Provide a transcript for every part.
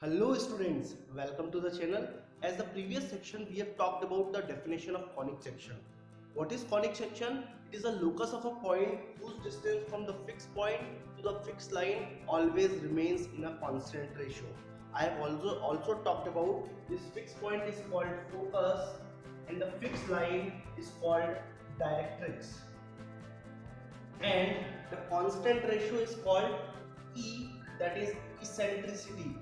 Hello students, welcome to the channel. As the previous section we have talked about the definition of conic section. What is conic section? It is a locus of a point whose distance from the fixed point to the fixed line always remains in a constant ratio. I have also talked about this fixed point is called focus and the fixed line is called directrix. And the constant ratio is called E, that is eccentricity.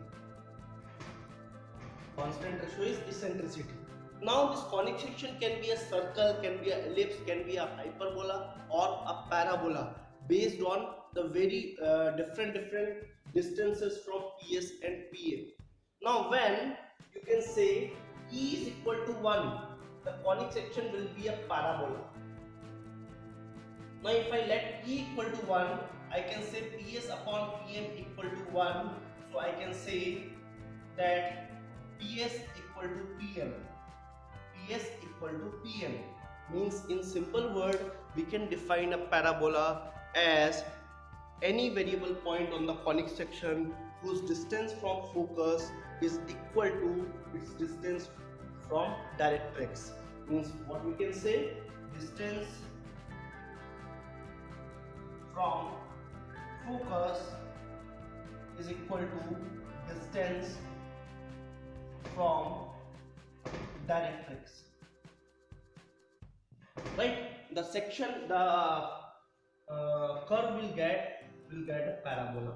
Constant ratio is eccentricity. Now this conic section can be a circle, can be an ellipse, can be a hyperbola or a parabola based on the very different distances from PS and PA. Now when you can say E is equal to 1, the conic section will be a parabola. Now if I let E equal to 1, I can say PS upon PM equal to 1. So I can say that PS equal to PM. PS equal to PM means, in simple word, we can define a parabola as any variable point on the conic section whose distance from focus is equal to its distance from directrix. Means what we can say, distance from focus is equal to distance from directrix. Right? The section, the curve will get a parabola.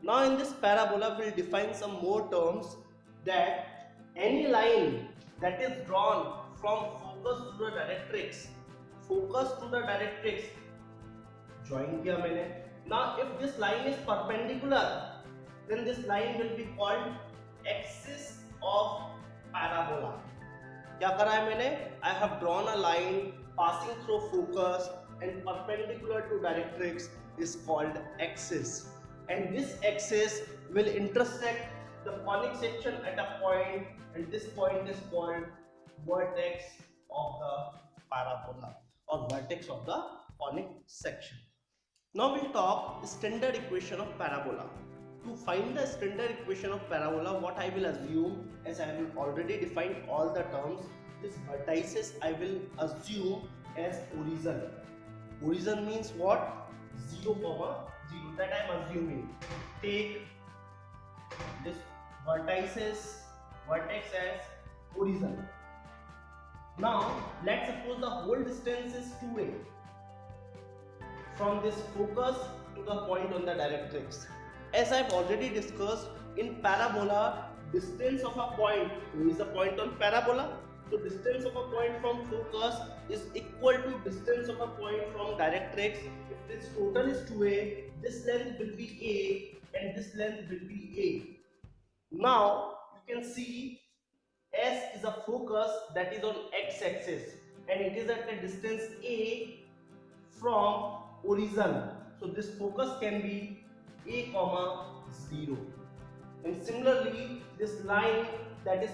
Now in this parabola we'll define some more terms, that any line that is drawn from focus to the directrix, join किया मैंने. Now if this line is perpendicular, then this line will be called axis of parabola. क्या करा है मैंने? I have drawn a line passing through focus and perpendicular to directrix is called axis, and this axis will intersect the conic section at a point, and this point is called vertex of the parabola or vertex of the conic section. Now we'll talk standard equation of parabola. To find the standard equation of parabola, what I will assume, as I have already defined all the terms, this vertices I will assume as origin. Origin means what? 0, 0, that I am assuming. Take this vertex as origin. Now let's suppose the whole distance is 2a from this focus to the point on the directrix. As I have already discussed, in parabola, distance of a point, who is a point on parabola? So distance of a point from focus is equal to distance of a point from directrix. If this total is 2a, this length will be a and this length will be a. Now you can see S is a focus that is on x-axis and it is at a distance a from origin. So this focus can be a comma 0, and similarly this line that is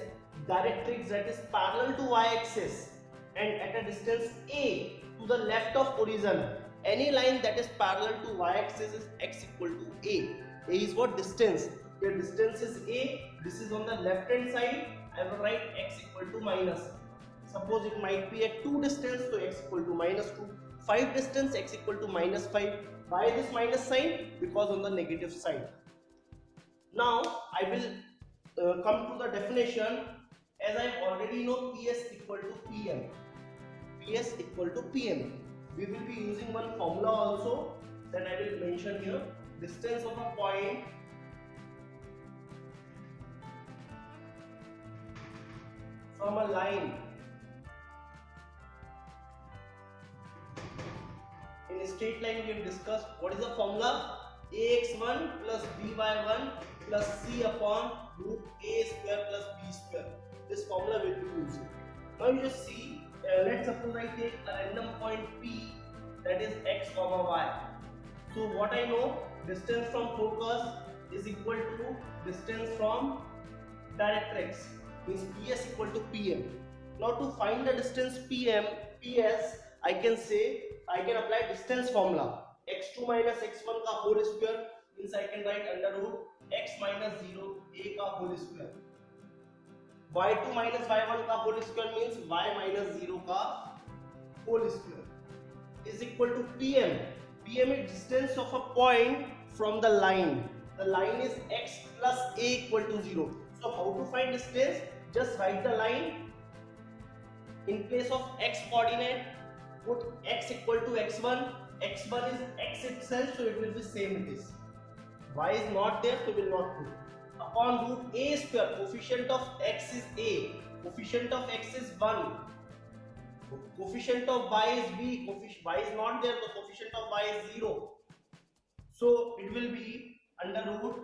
directrix, that is parallel to y-axis and at a distance a to the left of origin. Any line that is parallel to y-axis is x equal to a. A is what? Distance. The distance is a. This is on the left hand side. I will write x equal to minus. Suppose it might be at 2 distance, so x equal to minus 2. 5 distance, x equal to minus 5. Why this minus sign? Because on the negative side. Now I will come to the definition. As I already know, PS equal to PM. PS equal to PM. We will be using one formula also that I will mention here. Distance of a point from a line in a straight line. We have discussed what is the formula. Ax1 plus by1 plus c upon root a square plus b square. This formula will be used. Now you just see, let's suppose I take a random point P, that is x comma y. So what I know, distance from focus is equal to distance from directrix, means PS equal to PM. Now to find the distance PS, I can apply distance formula. x2 minus x1 का whole square means I can write under root x minus 0 a का whole square, y2 minus y1 का whole square means y minus 0 का whole square is equal to pm. Pm is distance of a point from the line. The line is x plus a equal to 0. So how to find distance? Just write the line. In place of x coordinate, put x equal to x1. x1 is x itself, so it will be same it is. Y is not there, so will not put. Upon root a square, coefficient of x is a, coefficient of x is 1, coefficient of y is b, y is not there, the coefficient of y is 0. So it will be under root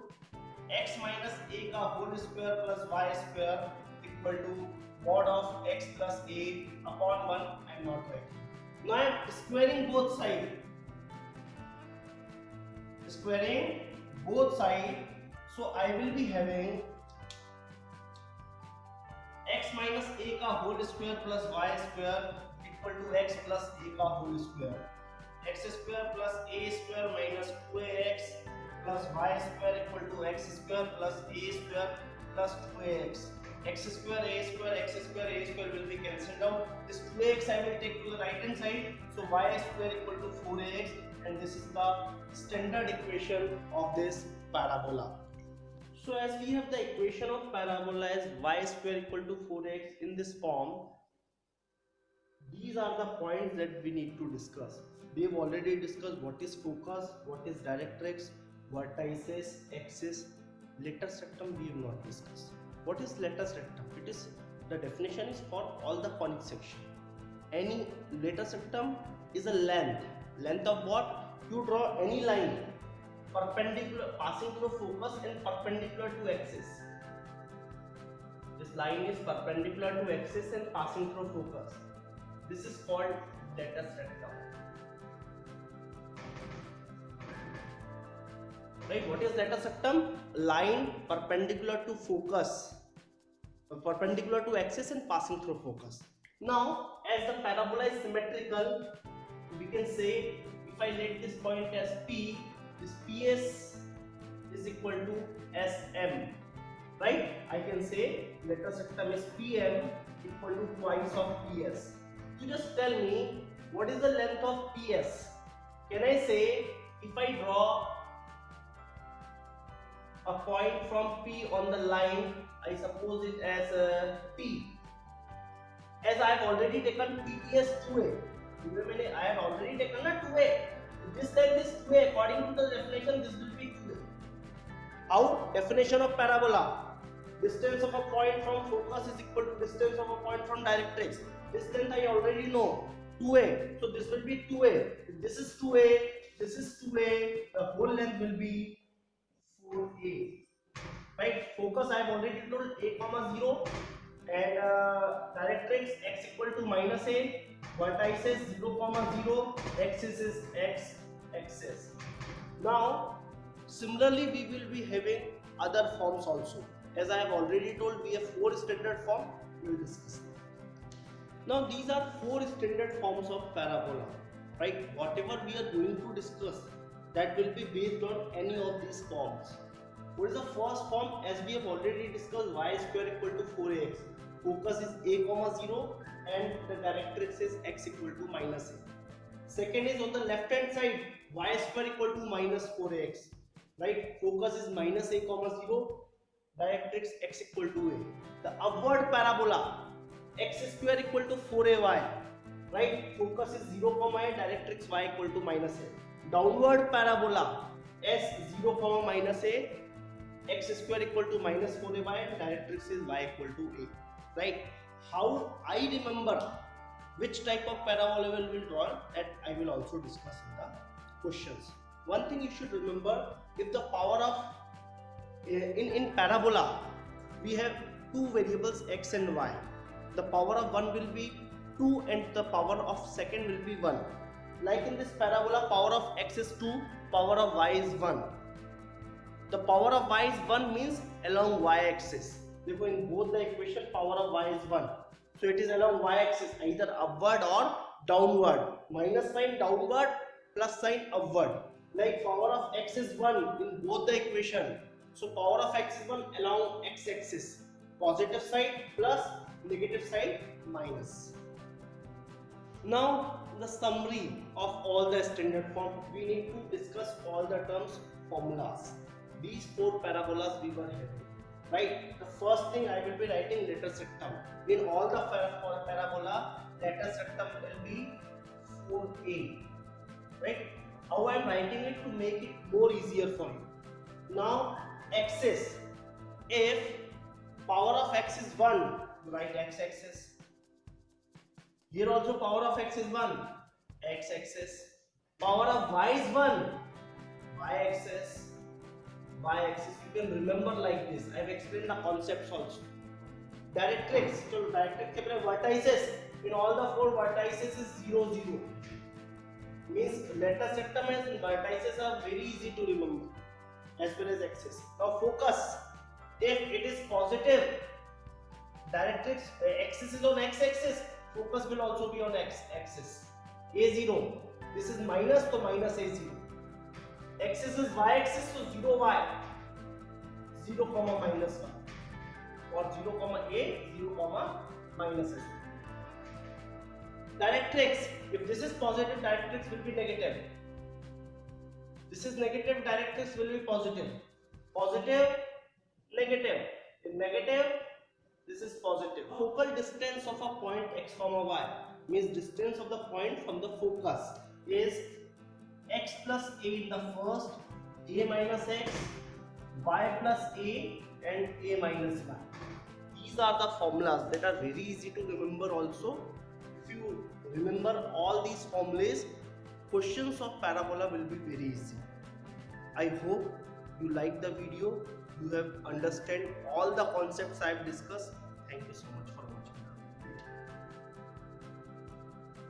x minus a का whole square plus y square equal to mod of x plus a upon 1. I am not right. Now I am squaring both sides. Squaring both sides. So I will be having x minus a का whole square plus y square equal to x plus a का whole square. X square plus a square minus 2ax plus y square equal to x square plus a square plus 2ax. X square a square x square a square will be cancelled out. This 2ax I will take to the right hand side. So y square equal to 4ax, and this is the standard equation of this parabola. So as we have the equation of parabola as y square equal to 4x in this form, these are the points that we need to discuss. We have already discussed what is focus, what is directrix, vertices, axis. Latus rectum we have not discussed. What is latus rectum? It is, the definition is for all the conic section. Any latus rectum is a length of what? You draw any line perpendicular, passing through focus and perpendicular to axis. This line is perpendicular to axis and passing through focus. This is called latus rectum. Right? What is latus rectum? Line perpendicular to focus, perpendicular to axis and passing through focus. Now, as the parabola is symmetrical, we can say if I let this point as P, this PS is equal to SM, right? I can say latus rectum is PM equal to twice of PS. So just tell me what is the length of PS. Can I say if I draw a point from P on the line, I suppose it as P. As I have already taken PT as 2A. I have already taken a 2A. This length is 2A. According to the definition, this will be 2A. How? Definition of parabola. Distance of a point from focus is equal to distance of a point from directrix. This length I already know. 2A. So this will be 2A. This is 2A. This is 2A. The whole length will be 4A. Right? Focus I have already told a comma 0. And directrix x equal to minus a. Vertices 0 comma 0. Axis is x axis. Now similarly we will be having other forms also. As I have already told, we have 4 standard forms. We will discuss them. Now these are 4 standard forms of parabola. Right? Whatever we are going to discuss, that will be based on any of these forms. What is the first form? As we have already discussed, y square equal to 4ax. Focus is a comma 0 and the directrix is x equal to minus a. Second is on the left hand side, y square equal to minus 4ax. Right? Focus is minus a comma 0, directrix x equal to a. The upward parabola, x square equal to 4ay. Right? Focus is 0 comma a, directrix y equal to minus a. Downward parabola, s 0 comma minus a, x square equal to minus 4ay and directrix is y equal to a. Right? How I remember which type of parabola will draw, that I will also discuss in the questions. One thing you should remember, if the power of in parabola we have two variables x and y. The power of one will be 2 and the power of second will be 1. Like in this parabola, power of x is 2, power of y is 1. The power of y is 1 means along y axis. Therefore in both the equation power of y is 1. So it is along y axis, either upward or downward. Minus sign downward, plus sign upward. Like power of x is 1 in both the equation. So power of x is 1 along x-axis, positive side plus, negative side minus. Now the summary of all the standard form, we need to discuss all the terms, formulas. These 4 parabolas we were having, right? The first thing I will be writing letter septum. In all the parabola, letter septum will be 4a, right? How I am writing it to make it more easier for you. Now axis, if power of x is 1, write x-axis. Here also power of x is 1, x-axis. Power of y is 1, y-axis. Y-axis, you can remember like this. I have explained the concepts also. Directrix, so directrix के अपने vertices, in all the 4 vertices is 0, 0. Means letter septum and vertices are very easy to remember as well as axis. Now focus, if it is positive, directrix axis is on x-axis, focus will also be on x-axis. A0, this is minus, so minus A0. Axis is y-axis, so 0 y, 0 comma minus 1, or 0 comma a, 0 comma minus a. Directrix, if this is positive, directrix will be negative. This is negative, directrix will be positive. Positive, negative. In negative, this is positive. Focal distance of a point x comma y means distance of the point from the focus is x plus a in the first, a minus x, y plus a, and a minus y. These are the formulas that are very easy to remember also. If you remember all these formulas, questions of parabola will be very easy. I hope you like the video, you have understand all the concepts I have discussed. Thank you so much.